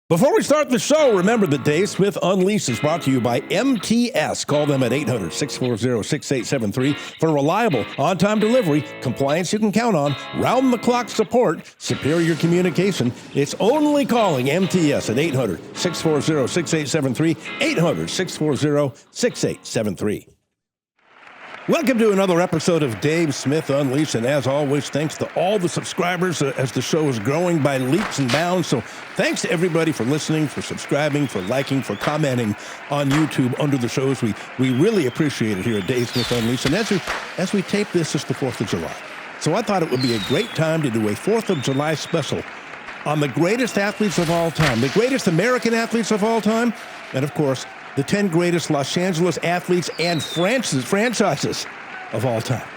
Before we start the show, remember that Dave Smith Unleashed is brought to you by MTS. Call them at 800-640-6873 for reliable, on-time delivery, compliance you can count on, round-the-clock support, superior communication. It's only calling MTS at 800-640-6873, 800-640-6873. Welcome to another episode of Dave Smith Unleashed, and as always, thanks to all the subscribers as the show is growing by leaps and bounds. So thanks to everybody for listening, for subscribing, for liking, for commenting on YouTube under the shows. We really appreciate it here at Dave Smith Unleashed. And as we tape this, it's the 4th of July. So I thought it would be a great time to do a 4th of July special on the greatest athletes of all time, the greatest American athletes of all time, and of course, the 10 greatest Los Angeles athletes and franchises of all time.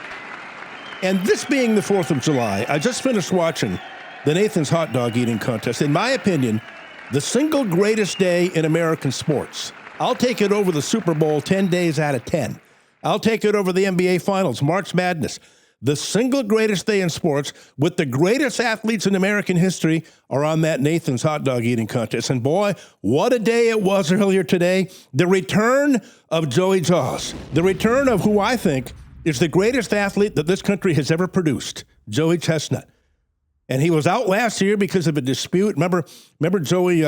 And this being the 4th of July, I just finished watching the Nathan's hot dog eating contest. In my opinion, the single greatest day in American sports. I'll take it over the Super Bowl 10 days out of 10. I'll take it over the NBA Finals, March Madness. The single greatest day in sports with the greatest athletes in American history are on that Nathan's hot dog eating contest. And boy, what a day it was earlier today. The return of Joey Jaws. The return of who I think is the greatest athlete that this country has ever produced, Joey Chestnut. And he was out last year because of a dispute. Remember Joey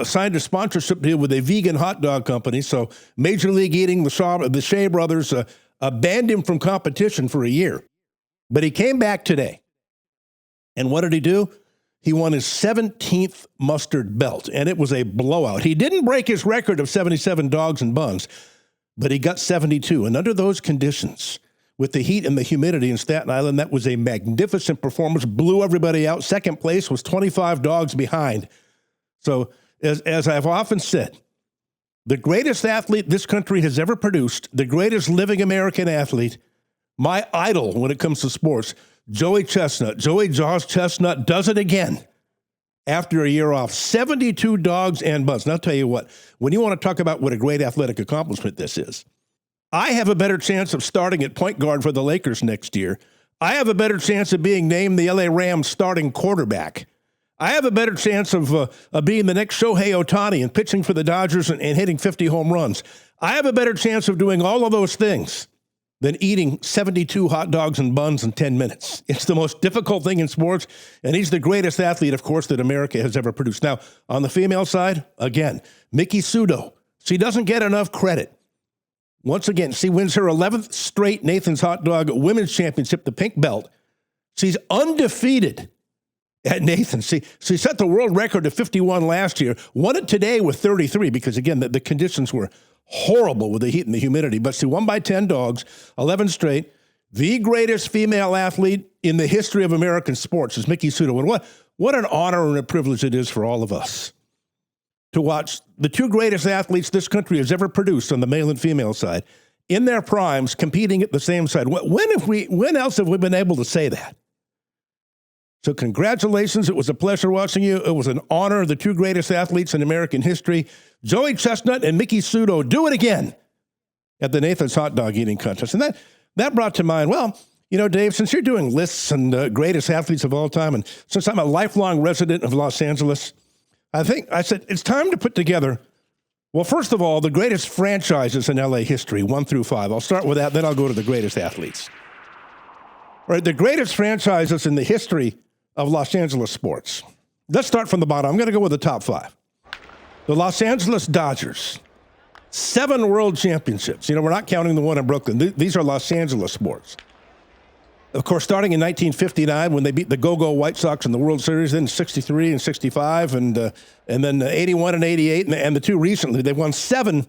signed a sponsorship deal with a vegan hot dog company. So Major League Eating, the Shea brothers, banned him from competition for a year. But he came back today. And what did he do? He won his 17th mustard belt, and it was a blowout. He didn't break his record of 77 dogs and buns, but he got 72. And under those conditions, with the heat and the humidity in Staten Island, that was a magnificent performance, blew everybody out. Second place was 25 dogs behind. So as I've often said, the greatest athlete this country has ever produced, the greatest living American athlete, my idol when it comes to sports, Joey Chestnut. Joey Jaws Chestnut does it again after a year off. 72 dogs and buns. And I'll tell you what, when you want to talk about what a great athletic accomplishment this is, I have a better chance of starting at point guard for the Lakers next year. I have a better chance of being named the LA Rams starting quarterback. I have a better chance of being the next Shohei Ohtani and pitching for the Dodgers and hitting 50 home runs. I have a better chance of doing all of those things than eating 72 hot dogs and buns in 10 minutes. It's the most difficult thing in sports, and he's the greatest athlete, of course, that America has ever produced. Now, on the female side, again, Miki Sudo. She doesn't get enough credit. Once again, she wins her 11th straight Nathan's Hot Dog Women's Championship, the pink belt. She's undefeated at Nathan's. She set the world record of 51 last year, won it today with 33 because, again, the conditions were horrible with the heat and the humidity, but she won by 10 dogs, 11 straight. The greatest female athlete in the history of American sports is Miki Sudo. And what an honor and a privilege it is for all of us to watch the two greatest athletes this country has ever produced on the male and female side in their primes competing at the same side. When else have we been able to say that? So congratulations. It was a pleasure watching you. It was an honor. The two greatest athletes in American history, Joey Chestnut and Miki Sudo, do it again at the Nathan's Hot Dog Eating Contest. And that brought to mind, well, you know, Dave, since you're doing lists and greatest athletes of all time, and since I'm a lifelong resident of Los Angeles, I said it's time to put together, well, first of all, the greatest franchises in LA history, 1 through 5. I'll start with that, then I'll go to the greatest athletes. All right, the greatest franchises in the history of Los Angeles sports. Let's start from the bottom. I'm going to go with the top 5. The Los Angeles Dodgers, 7 world championships. You know, we're not counting the one in Brooklyn. These are Los Angeles sports. Of course, starting in 1959 when they beat the Go-Go White Sox in the World Series, then 63 and 65, and then 81 and 88, and the two recently. They've won 7,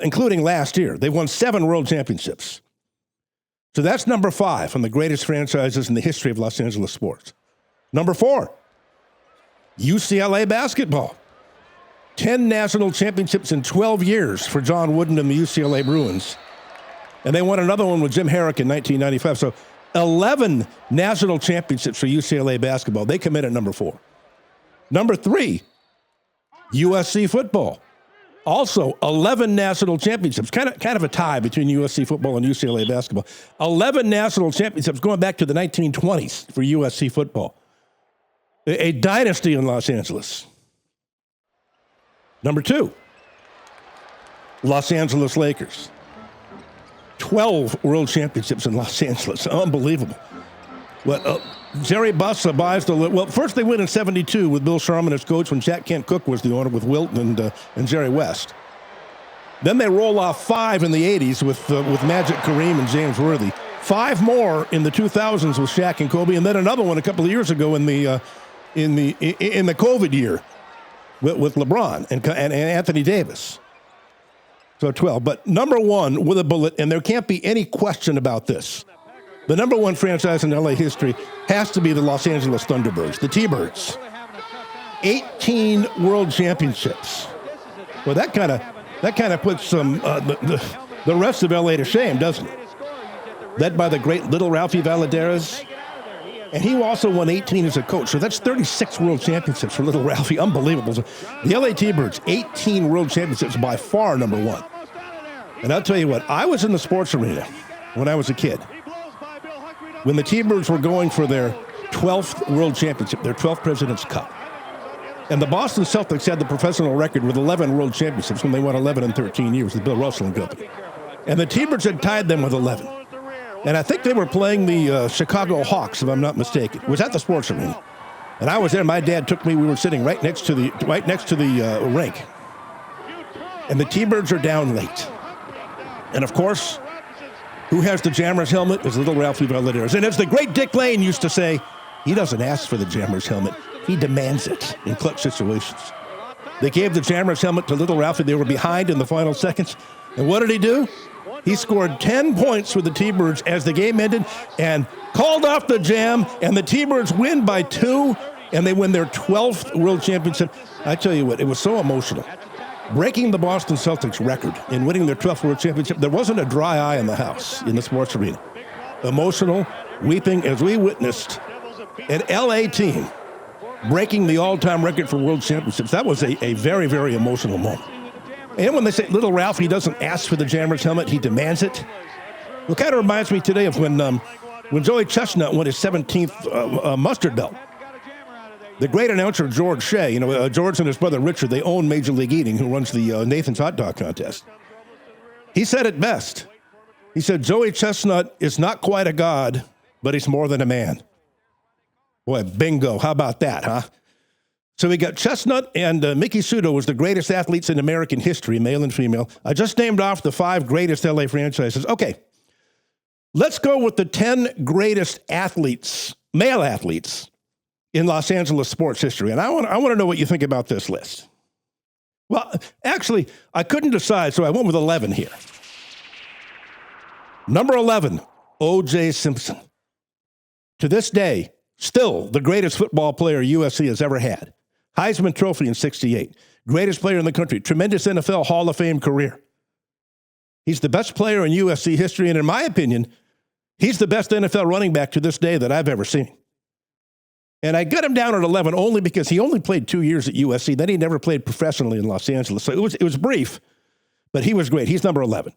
including last year. They've won 7 world championships. So that's number 5 on the greatest franchises in the history of Los Angeles sports. Number 4, UCLA basketball. 10 national championships in 12 years for John Wooden and the UCLA Bruins. And they won another one with Jim Herrick in 1995. So 11 national championships for UCLA basketball. They come in at number 4. Number 3, USC football. Also 11 national championships. Kind of a tie between USC football and UCLA basketball. 11 national championships going back to the 1920s for USC football. A dynasty in Los Angeles. Number 2, Los Angeles Lakers. 12 world championships in Los Angeles. Unbelievable. Jerry Buss buys the... Well, first they win in 72 with Bill Sharman as coach when Jack Kent Cooke was the owner with Wilton and Jerry West. Then they roll off 5 in the 80s with Magic Kareem and James Worthy. 5 more in the 2000s with Shaq and Kobe, and then another one a couple of years ago in the COVID year with LeBron and Anthony Davis. So 12. But number 1 with a bullet, and there can't be any question about this. The number 1 franchise in LA history has to be the Los Angeles Thunderbirds, the T-Birds. 18 world championships. Well, that kind of puts the rest of LA to shame, doesn't it? Led by the great little Ralphie Valadares. And he also won 18 as a coach. So that's 36 world championships for little Ralphie. Unbelievable. The LA T-Birds, 18 world championships, by far number 1. And I'll tell you what, I was in the sports arena when I was a kid, when the T-Birds were going for their 12th world championship, their 12th President's Cup. And the Boston Celtics had the professional record with 11 world championships when they won 11 in 13 years, the Bill Russell and Company. And the T-Birds had tied them with 11. And I think they were playing the Chicago Hawks, if I'm not mistaken. It was at the sports arena. And I was there. My dad took me. We were sitting right next to the rink. And the T-Birds are down late. And, of course, who has the Jammers helmet is little Ralphie Valadares. And as the great Dick Lane used to say, he doesn't ask for the Jammers helmet. He demands it in clutch situations. They gave the Jammers helmet to little Ralphie. They were behind in the final seconds. And what did he do? He scored 10 points for the T-Birds as the game ended and called off the jam, and the T-Birds win by 2, and they win their 12th world championship. I tell you what, it was so emotional. Breaking the Boston Celtics record and winning their 12th world championship, there wasn't a dry eye in the house, in the sports arena. Emotional, weeping, as we witnessed an LA team breaking the all-time record for world championships. That was a very, very emotional moment. And when they say little Ralphie doesn't ask for the Jammers helmet, he demands it. Well, kind of reminds me today of when Joey Chestnut won his 17th mustard belt. The great announcer, George Shea, George and his brother Richard, they own Major League Eating, who runs the Nathan's Hot Dog Contest. He said it best. He said, Joey Chestnut is not quite a god, but he's more than a man. Boy, bingo. How about that, huh? So we got Chestnut, and Mickey Sudo was the greatest athletes in American history, male and female. I just named off the 5 greatest LA franchises. Okay, let's go with the 10 greatest athletes, male athletes, in Los Angeles sports history. And I want to know what you think about this list. Well, actually, I couldn't decide, so I went with 11 here. Number 11, O.J. Simpson. To this day, still the greatest football player USC has ever had. Heisman Trophy in 68. Greatest player in the country. Tremendous NFL Hall of Fame career. He's the best player in USC history, and in my opinion, he's the best NFL running back to this day that I've ever seen. And I got him down at 11 only because he only played 2 years at USC. Then he never played professionally in Los Angeles. So it was brief, but he was great. He's number 11.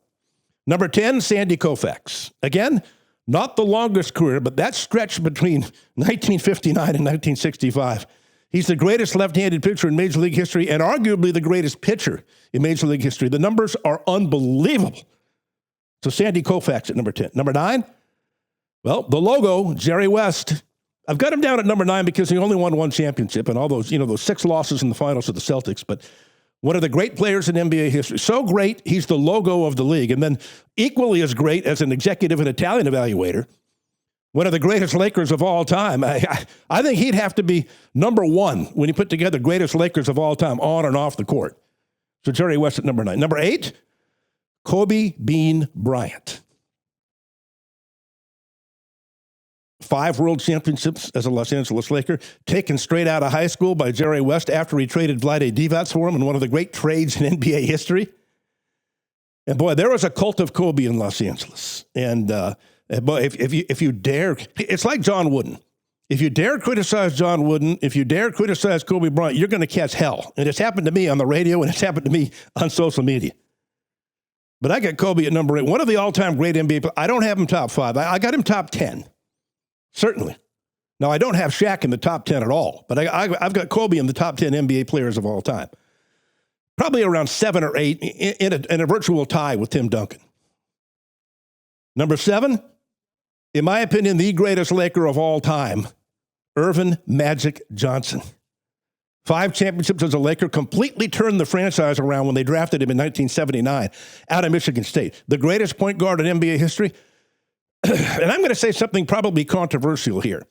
Number 10, Sandy Koufax. Again, not the longest career, but that stretch between 1959 and 1965. He's the greatest left-handed pitcher in Major League history and arguably the greatest pitcher in Major League history. The numbers are unbelievable. So Sandy Koufax at number 10. Number 9, well, the logo, Jerry West. I've got him down at number 9 because he only won 1 championship and all those, those 6 losses in the finals of the Celtics. But one of the great players in NBA history. So great, he's the logo of the league. And then equally as great as an executive and talent evaluator, one of the greatest Lakers of all time. I think he'd have to be number 1 when you put together greatest Lakers of all time on and off the court. So Jerry West at number 9. Number 8, Kobe Bean Bryant. 5 world championships as a Los Angeles Laker, taken straight out of high school by Jerry West after he traded Vlade Divac for him in one of the great trades in NBA history. And boy, there was a cult of Kobe in Los Angeles. And boy, if you dare, it's like John Wooden. If you dare criticize John Wooden, if you dare criticize Kobe Bryant, you're going to catch hell. And it's happened to me on the radio, and it's happened to me on social media. But I got Kobe at number 8, one of the all-time great NBA players. I don't have him top 5. I got him top 10. Certainly. Now, I don't have Shaq in the top 10 at all, but I've got Kobe in the top 10 NBA players of all time. Probably around 7 or 8 in a virtual tie with Tim Duncan. Number 7, in my opinion, the greatest Laker of all time, Earvin Magic Johnson. 5 championships as a Laker, completely turned the franchise around when they drafted him in 1979 out of Michigan State. The greatest point guard in NBA history. And I'm going to say something probably controversial here.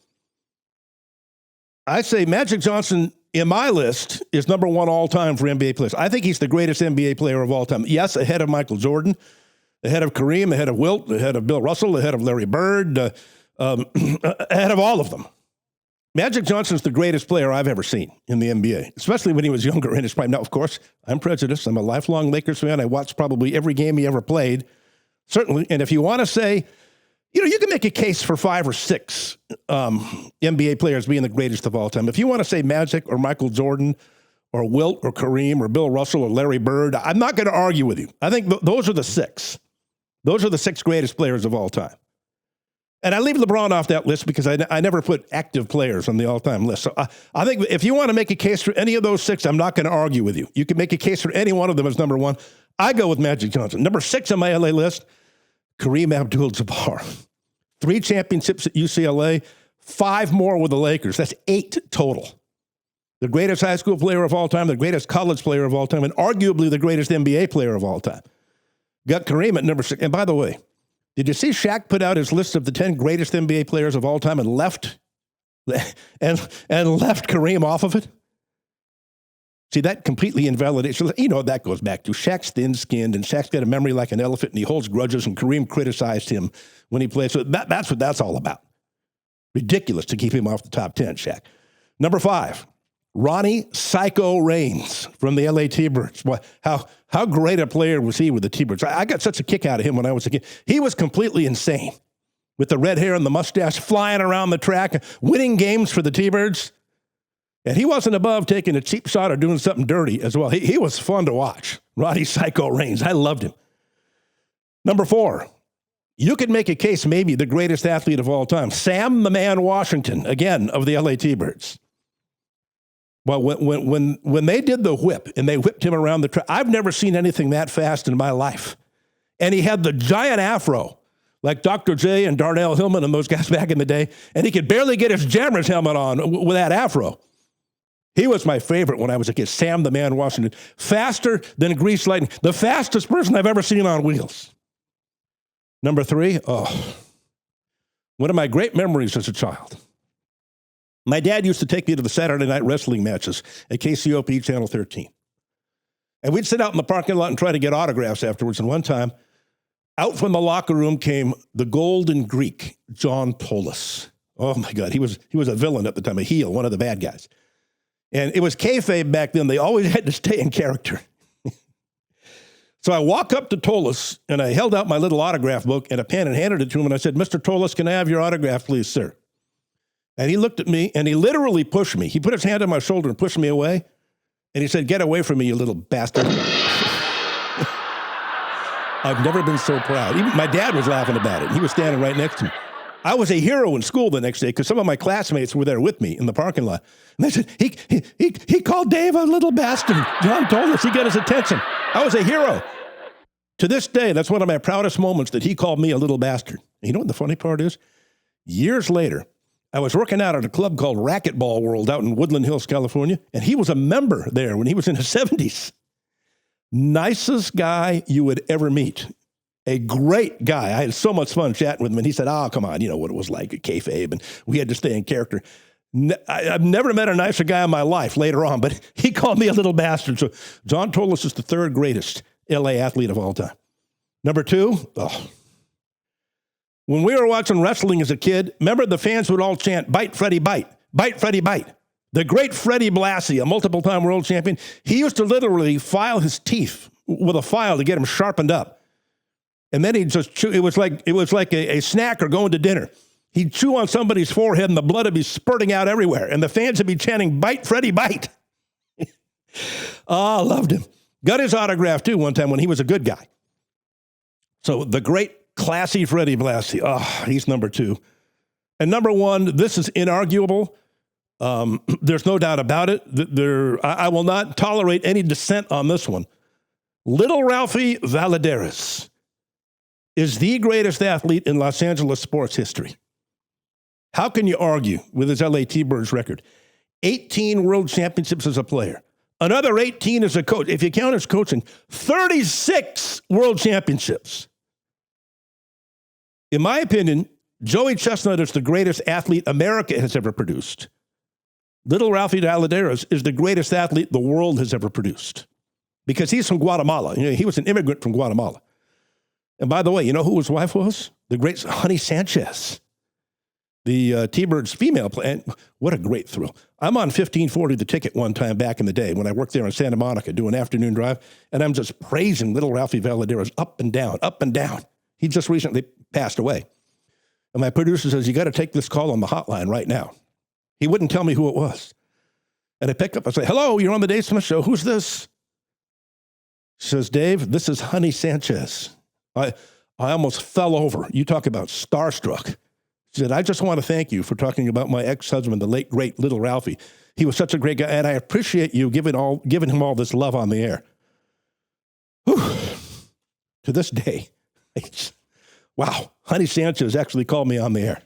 I say Magic Johnson, in my list, is number 1 all-time for NBA players. I think he's the greatest NBA player of all time. Yes, ahead of Michael Jordan, ahead of Kareem, ahead of Wilt, ahead of Bill Russell, ahead of Larry Bird, ahead of all of them. Magic Johnson's the greatest player I've ever seen in the NBA, especially when he was younger in his prime. Now, of course, I'm prejudiced. I'm a lifelong Lakers fan. I watched probably every game he ever played, certainly. And if you want to say, you can make a case for 5 or 6 NBA players being the greatest of all time. If you want to say Magic or Michael Jordan or Wilt or Kareem or Bill Russell or Larry Bird, I'm not going to argue with you. I think those are the 6. Those are the 6 greatest players of all time. And I leave LeBron off that list because I never put active players on the all-time list. So I think if you want to make a case for any of those 6, I'm not going to argue with you. You can make a case for any one of them as number 1. I go with Magic Johnson. Number 6 on my LA list, Kareem Abdul-Jabbar. 3 championships at UCLA, 5 more with the Lakers. That's 8 total. The greatest high school player of all time, the greatest college player of all time, and arguably the greatest NBA player of all time. Got Kareem at number 6. And by the way, did you see Shaq put out his list of the 10 greatest NBA players of all time and left Kareem off of it? See, that completely invalidates. That goes back to Shaq's thin-skinned, and Shaq's got a memory like an elephant, and he holds grudges, and Kareem criticized him when he played. So that's what that's all about. Ridiculous to keep him off the top 10, Shaq. Number 5, Ronnie Psycho Reigns from the LA T-Birds. Boy, how great a player was he with the T-Birds? I got such a kick out of him when I was a kid. He was completely insane with the red hair and the mustache, flying around the track, winning games for the T-Birds. And he wasn't above taking a cheap shot or doing something dirty as well. He was fun to watch. Ronnie Psycho Reigns. I loved him. Number 4, you could make a case maybe the greatest athlete of all time. Sam the Man Washington, again, of the LA T-Birds. Well, when they did the whip and they whipped him around the track, I've never seen anything that fast in my life. And he had the giant afro, like Dr. J and Darnell Hillman and those guys back in the day, and he could barely get his Jammers helmet on with that afro. He was my favorite when I was a kid, Sam the Man Washington. Faster than grease lightning. The fastest person I've ever seen on wheels. Number 3, one of my great memories as a child. My dad used to take me to the Saturday night wrestling matches at KCOP Channel 13. And we'd sit out in the parking lot and try to get autographs afterwards. And one time, out from the locker room came the Golden Greek, John Tolis. Oh, my God. He was a villain at the time, a heel, one of the bad guys. And it was kayfabe back then. They always had to stay in character. So I walk up to Tolis, and I held out my little autograph book and a pen and handed it to him. And I said, "Mr. Tolis, can I have your autograph, please, sir?" And he looked at me, and he literally pushed me. He put his hand on my shoulder and pushed me away. And he said, "Get away from me, you little bastard." I've never been so proud. Even my dad was laughing about it. He was standing right next to me. I was a hero in school the next day because some of my classmates were there with me in the parking lot. And they said, he called Dave a little bastard. John told us he got his attention. I was a hero. To this day, that's one of my proudest moments that he called me a little bastard. And you know what the funny part is? Years later, I was working out at a club called Racquetball World out in Woodland Hills, California, and he was a member there when he was in his 70s. Nicest guy you would ever meet. A great guy. I had so much fun chatting with him, and he said, "Oh, come on, you know what it was like at kayfabe, and we had to stay in character." I've never met a nicer guy in my life later on, but he called me a little bastard. So John Tolis is the 3rd greatest LA athlete of all time. Number 2, when we were watching wrestling as a kid, remember the fans would all chant, "Bite, Freddie, bite. Bite, Freddie, bite." The great Freddie Blassie, a multiple-time world champion, he used to literally file his teeth with a file to get them sharpened up. And then he'd just chew. It was like a snack or going to dinner. He'd chew on somebody's forehead and the blood would be spurting out everywhere. And the fans would be chanting, "Bite, Freddie, bite." Oh, I loved him. Got his autograph, too, one time when he was a good guy. So the great, classy Freddie Blassie. Oh, he's number 2. And number 1, this is inarguable. There's no doubt about it. I will not tolerate any dissent on this one. Little Ralphie Valadares is the greatest athlete in Los Angeles sports history. How can you argue with his LA T-Birds record? 18 world championships as a player. Another 18 as a coach. If you count his coaching, 36 world championships. In my opinion, Joey Chestnut is the greatest athlete America has ever produced. Little Ralphie Valadares is the greatest athlete the world has ever produced. Because he's from Guatemala. He was an immigrant from Guatemala. And by the way, you know who his wife was? The great Honey Sanchez. The T-Birds female player. What a great thrill. I'm on 1540 The Ticket one time back in the day when I worked there in Santa Monica doing afternoon drive, and I'm just praising little Ralphie Valadares up and down, up and down. He just recently passed away. And my producer says, you got to take this call on the hotline right now. He wouldn't tell me who it was. And I pick up, I say, hello, you're on the Dave Smith Show. Who's this? She says, Dave, this is Honey Sanchez. I almost fell over. You talk about starstruck. She said, I just want to thank you for talking about my ex-husband, the late, great little Ralphie. He was such a great guy, and I appreciate you giving him all this love on the air. Whew. To this day, wow, Honey Sanchez actually called me on the air.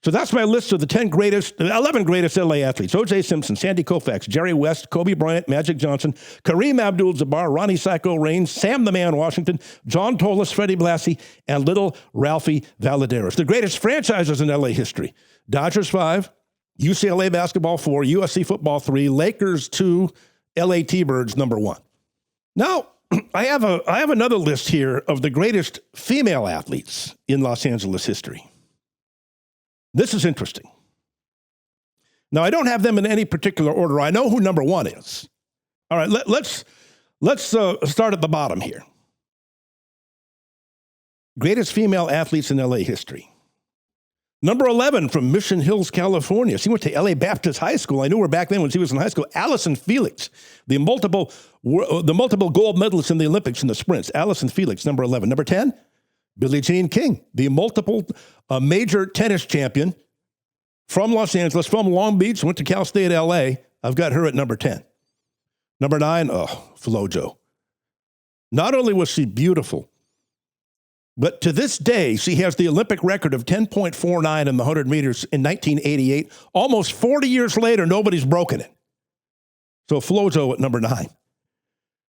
So that's my list of the 11 greatest LA athletes. O.J. Simpson, Sandy Koufax, Jerry West, Kobe Bryant, Magic Johnson, Kareem Abdul-Jabbar, Ronnie Psycho Raines, Sam the Man Washington, John Tolis, Freddie Blassie, and little Ralphie Valadares. The greatest franchises in LA history. Dodgers 5, UCLA basketball 4, USC football 3, Lakers 2, LA T-Birds number 1. Now, I have another list here of the greatest female athletes in Los Angeles history. This is interesting. Now, I don't have them in any particular order. I know who number 1 is. All right, let's start at the bottom here. Greatest female athletes in LA history. Number 11 from Mission Hills, California. She went to LA Baptist High School. I knew her back then when she was in high school. Allison Felix, the multiple gold medalist in the Olympics in the sprints. Allison Felix, number 11. Number 10, Billie Jean King, the multiple major tennis champion from Los Angeles, from Long Beach, went to Cal State LA. I've got her at number 10. Number 9, Flojo. Not only was she beautiful, but to this day, she has the Olympic record of 10.49 in the 100 meters in 1988. Almost 40 years later, nobody's broken it. So Flojo at number 9.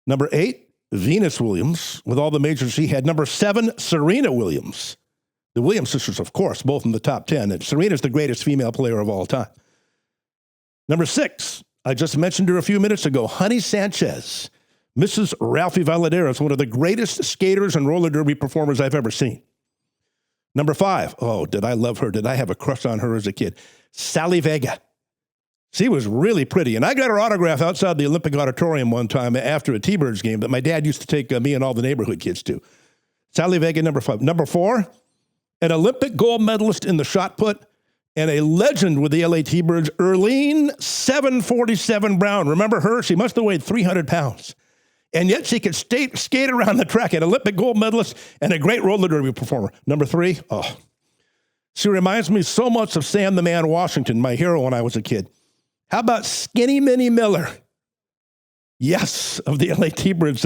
Number 8, Venus Williams, with all the majors she had. Number 7, Serena Williams. The Williams sisters, of course, both in the top 10. And Serena's the greatest female player of all time. Number 6, I just mentioned her a few minutes ago, Honey Sanchez, Mrs. Ralphie Valadares, one of the greatest skaters and roller derby performers I've ever seen. Number 5, did I love her? Did I have a crush on her as a kid? Sally Vega. She was really pretty, and I got her autograph outside the Olympic Auditorium one time after a T-Birds game that my dad used to take me and all the neighborhood kids to. Sally Vega, number 5. Number 4, an Olympic gold medalist in the shot put and a legend with the LA T-Birds, Earlene 747 Brown. Remember her? She must have weighed 300 pounds. And yet she could skate around the track, an Olympic gold medalist and a great roller derby performer. Number 3, she reminds me so much of Sam the Man Washington, my hero when I was a kid. How about Skinny Minnie Miller? Yes, of the LA T-Birds,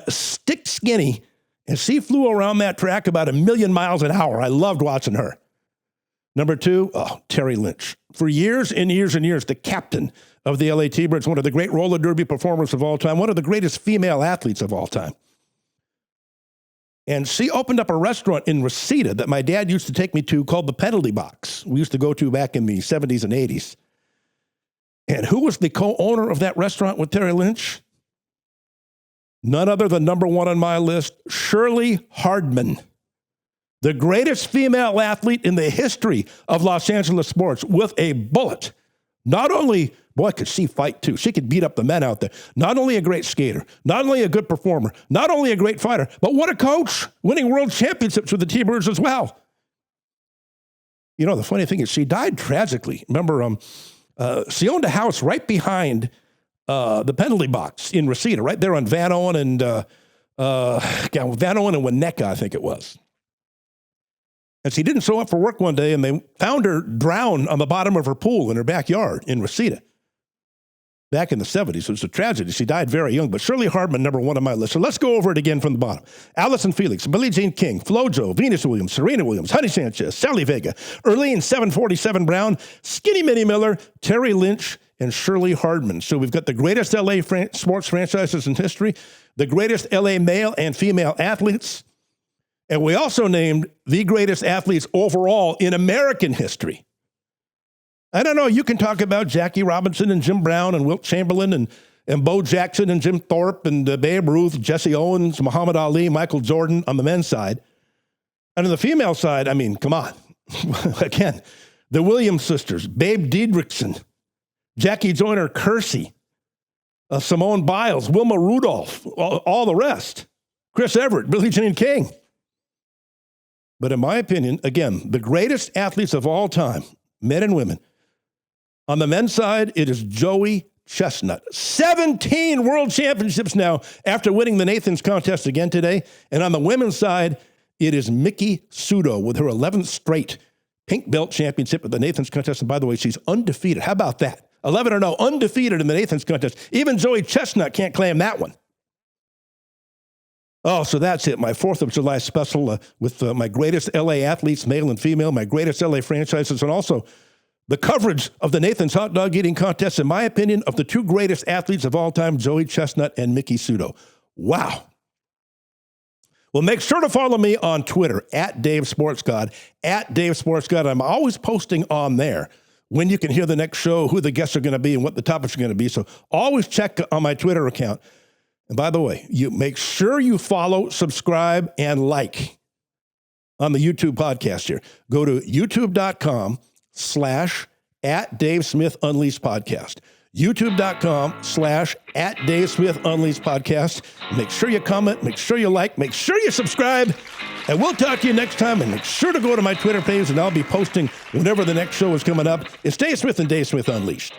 stick skinny, and she flew around that track about 1,000,000 miles an hour. I loved watching her. Number 2, Terry Lynch. For years and years and years, the captain of the LA T-Birds, one of the great roller derby performers of all time, one of the greatest female athletes of all time. And she opened up a restaurant in Reseda that my dad used to take me to called the Penalty Box. We used to go to back in the 70s and 80s. And who was the co-owner of that restaurant with Terry Lynch? None other than number 1 on my list, Shirley Hardman, the greatest female athlete in the history of Los Angeles sports with a bullet. Not only, boy, could she fight too. She could beat up the men out there. Not only a great skater, not only a good performer, not only a great fighter, but what a coach, winning world championships with the T-Birds as well. You know, the funny thing is she died tragically. Remember, she owned a house right behind the Penalty Box in Reseda, right there on Van Owen and Winnetka, I think it was. And she didn't show up for work one day, and they found her drowned on the bottom of her pool in her backyard in Reseda back in the 70s. It was a tragedy. She died very young, but Shirley Hardman, number one on my list. So let's go over it again from the bottom. Allison Felix, Billie Jean King, Flojo, Venus Williams, Serena Williams, Honey Sanchez, Sally Vega, Erlene 747 Brown, Skinny Minnie Miller, Terry Lynch, and Shirley Hardman. So we've got the greatest LA sports franchises in history, the greatest LA male and female athletes, and we also named the greatest athletes overall in American history. I don't know, you can talk about Jackie Robinson and Jim Brown and Wilt Chamberlain and Bo Jackson and Jim Thorpe and Babe Ruth, Jesse Owens, Muhammad Ali, Michael Jordan on the men's side. And on the female side, I mean, come on. Again, the Williams sisters, Babe Diedrichson, Jackie Joyner Kersey, Simone Biles, Wilma Rudolph, all the rest. Chris Everett, Billie Jean King. But in my opinion, again, the greatest athletes of all time, men and women. On the men's side, it is Joey Chestnut. 17 world championships now after winning the Nathans contest again today. And on the women's side, it is Miki Sudo with her 11th straight pink belt championship at the Nathans contest. And by the way, she's undefeated. How about that? 11-0, undefeated in the Nathans contest. Even Joey Chestnut can't claim that one. Oh, so that's it. My 4th of July special with my greatest LA athletes, male and female, my greatest LA franchises, and also the coverage of the Nathan's Hot Dog Eating Contest, in my opinion, of the two greatest athletes of all time, Joey Chestnut and Miki Sudo. Wow. Well, make sure to follow me on Twitter, @DaveSportsGod, @DaveSportsGod. I'm always posting on there when you can hear the next show, who the guests are going to be, and what the topics are going to be. So always check on my Twitter account. And by the way, you make sure you follow, subscribe, and like on the YouTube podcast here. Go to youtube.com/@DaveSmithUnleashedPodcast. youtube.com/@DaveSmithUnleashedPodcast. Make sure you comment, make sure you like, make sure you subscribe, and we'll talk to you next time. And make sure to go to my Twitter page, and I'll be posting whenever the next show is coming up. It's Dave Smith and Dave Smith Unleashed.